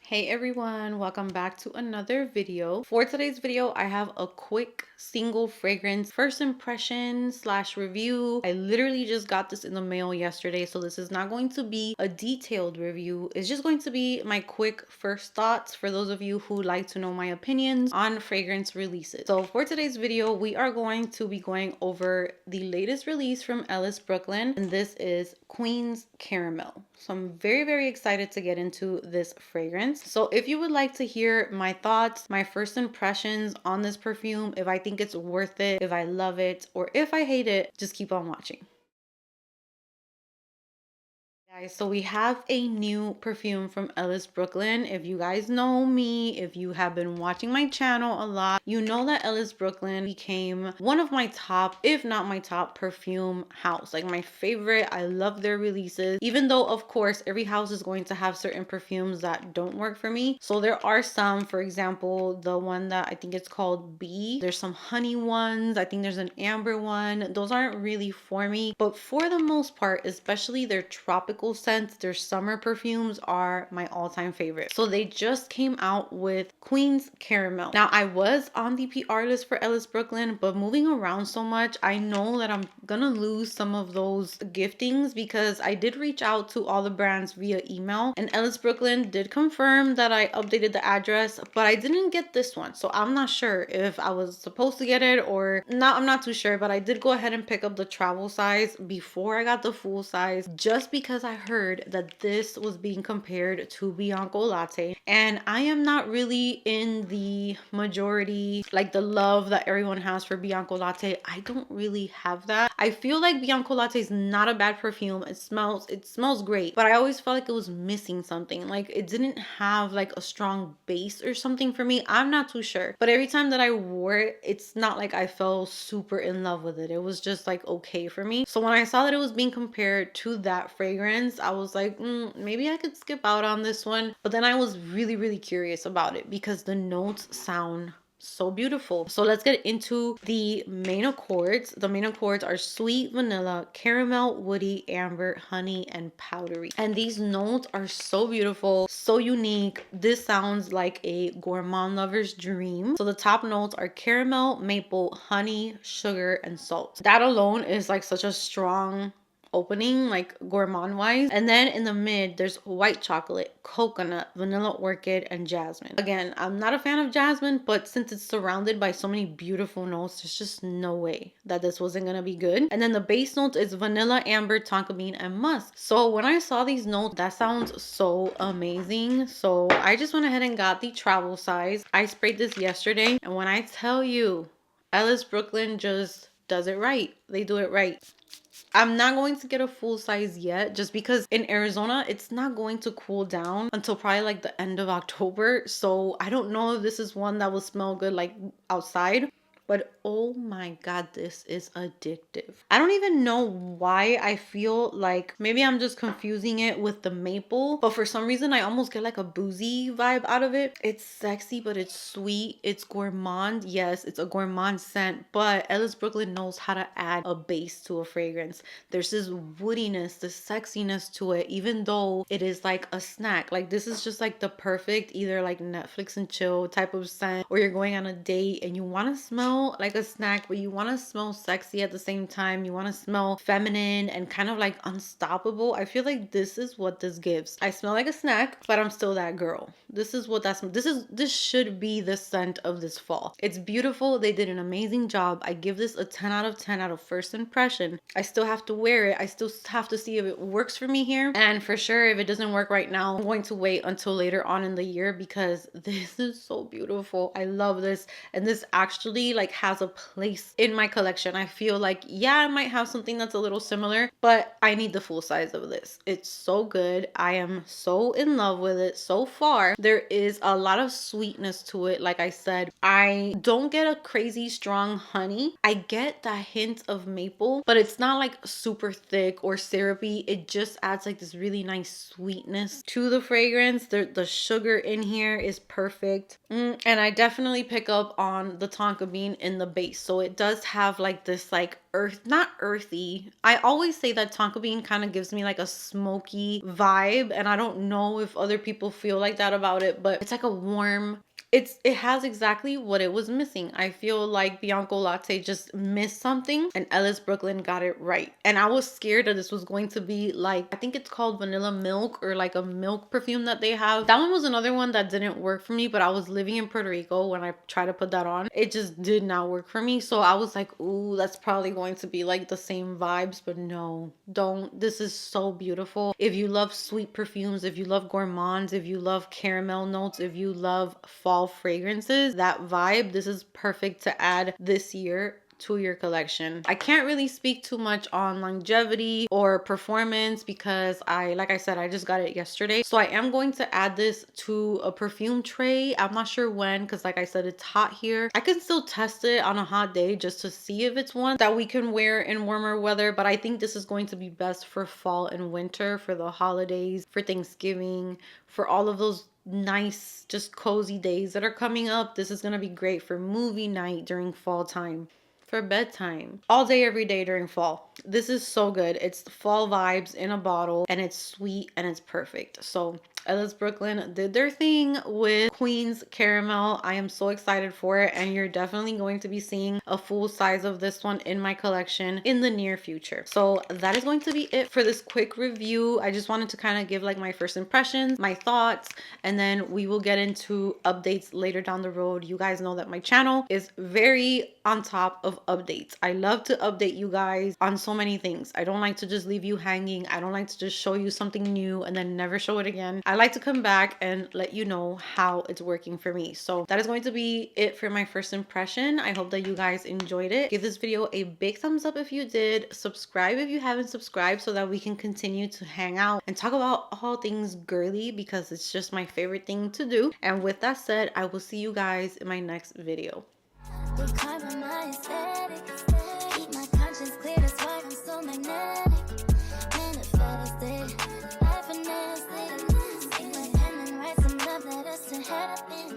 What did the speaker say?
Hey everyone, welcome back to another video. For today's video, I have a quick single fragrance first impression slash review. I literally just got this in the mail yesterday, so this is not going to be a detailed review. It's just going to be my quick first thoughts for those of you who like to know my opinions on fragrance releases. So for today's video, we are going to be going over the latest release from Ellis Brooklyn, and this is Queen's Caramel. So I'm very excited to get into this fragrance. So if you would like to hear my thoughts, my first impressions on this perfume, if I think it's worth it, if I love it, or if I hate it, just keep on watching. Guys, so we have a new perfume from Ellis Brooklyn. If you guys know me, if you have been watching my channel a lot, you know that Ellis Brooklyn became one of my top, if not my top, perfume house. Like my favorite. I love their releases, even though of course every house is going to have certain perfumes that don't work for me. So there are some, for example, the one that I think it's called B. There's some honey ones. I think there's an amber one. Those aren't really for me, but for the most part, especially their tropical scents, their summer perfumes are my all-time favorite. So they just came out with Queen's Caramel. Now I was on the PR list for Ellis Brooklyn, but moving around so much, I know that I'm gonna lose some of those giftings because I did reach out to all the brands via email, and Ellis Brooklyn did confirm that I updated the address, but I didn't get this one. So I'm not sure if I was supposed to get it or not. I'm not too sure, but I did go ahead and pick up the travel size before I got the full size, just because I heard that this was being compared to Bianco Latte, and I am not really in the majority, like the love that everyone has for Bianco Latte. I don't really have that. I feel like Bianco Latte is not a bad perfume. It smells great, but I always felt like it was missing something. Like it didn't have like a strong base or something for me. I'm not too sure, but every time that I wore it, it's not like I fell super in love with it. It was just like okay for me. So when I saw that it was being compared to that fragrance, I was like, maybe I could skip out on this one. But then I was really curious about it because the notes sound so beautiful. So let's get into the main accords. The main accords are sweet vanilla, caramel, woody, amber, honey, and powdery. And these notes are so beautiful, so unique. This sounds like a gourmand lover's dream. So the top notes are caramel, maple, honey, sugar, and salt. That alone is like such a strong opening, like gourmand wise. And then in the mid, there's white chocolate, coconut, vanilla orchid, and jasmine. Again, I'm not a fan of jasmine, but since it's surrounded by so many beautiful notes, there's just no way that this wasn't gonna be good. And then the base notes is vanilla, amber, tonka bean, and musk. So when I saw these notes, that sounds so amazing. So I just went ahead and got the travel size. I sprayed this yesterday, and when I tell you, Ellis Brooklyn just does it right. They do it right. I'm not going to get a full size yet just because in Arizona, it's not going to cool down until probably like the end of October. So I don't know if this is one that will smell good like outside. But oh my God, this is addictive. I don't even know why I feel like maybe I'm just confusing it with the maple, but for some reason I almost get like a boozy vibe out of it. It's sexy, but it's sweet. It's gourmand. Yes, it's a gourmand scent, but Ellis Brooklyn knows how to add a base to a fragrance. There's this woodiness, this sexiness to it, even though it is like a snack. Like this is just like the perfect either like Netflix and chill type of scent, or you're going on a date and you want to smell like a snack, but you want to smell sexy at the same time. You want to smell feminine and kind of like unstoppable. I feel like this is what this gives. I smell like a snack, but I'm still that girl. This is what this should be the scent of this fall. It's beautiful. They did an amazing job. I give this a 10 out of 10 out of first impression. I still have to wear it. I still have to see if it works for me here. And for sure, if it doesn't work right now, I'm going to wait until later on in the year because this is so beautiful. I love this. And this actually like has a place in my collection. I feel like, yeah, I might have something that's a little similar, but I need the full size of this. It's so good. I am so in love with it so far. There is a lot of sweetness to it. Like I said, I don't get a crazy strong honey. I get that hint of maple, but it's not like super thick or syrupy. It just adds like this really nice sweetness to the fragrance. The sugar in here is perfect. And I definitely pick up on the tonka bean in the base. So it does have like this like not earthy. I always say that tonka bean kind of gives me like a smoky vibe, and I don't know if other people feel like that about it, but it's like a warm, it has exactly what it was missing. I feel like Bianco Latte just missed something and Ellis Brooklyn got it right. And I was scared that this was going to be like, I think it's called vanilla milk or like a milk perfume that they have. That one was another one that didn't work for me, but I was living in Puerto Rico when I tried to put that on. It just did not work for me. So I was like, ooh, that's probably going to be like the same vibes, but no, don't. This is so beautiful. If you love sweet perfumes, if you love gourmands, if you love caramel notes, if you love fall fragrances, that vibe, this is perfect to add this year to your collection. I can't really speak too much on longevity or performance because like I said, I just got it yesterday. So I am going to add this to a perfume tray. I'm not sure when, because like I said, it's hot here. I can still test it on a hot day just to see if it's one that we can wear in warmer weather, but I think this is going to be best for fall and winter, for the holidays, for Thanksgiving, for all of those nice, just cozy days that are coming up. This is going to be great for movie night during fall time, for bedtime, all day, every day during fall. This is so good. It's fall vibes in a bottle, and it's sweet and it's perfect. So Ellis Brooklyn did their thing with Queen's Caramel. I am so excited for it, and you're definitely going to be seeing a full size of this one in my collection in the near future. So that is going to be it for this quick review. I just wanted to kind of give like my first impressions, my thoughts, and then we will get into updates later down the road. You guys know that my channel is very on top of updates. I love to update you guys on so many things. I don't like to just leave you hanging. I don't like to just show you something new and then never show it again. I like to come back and let you know how it's working for me. So that is going to be it for my first impression. I hope that you guys enjoyed it. Give this video a big thumbs up if you did. Subscribe if you haven't subscribed so that we can continue to hang out and talk about all things girly, because it's just my favorite thing to do. And with that said, I will see you guys in my next video. Keep my conscience clear, that's why I'm so magnetic. And it follows it, I finesse it. Take my pen and write some love letters to heaven.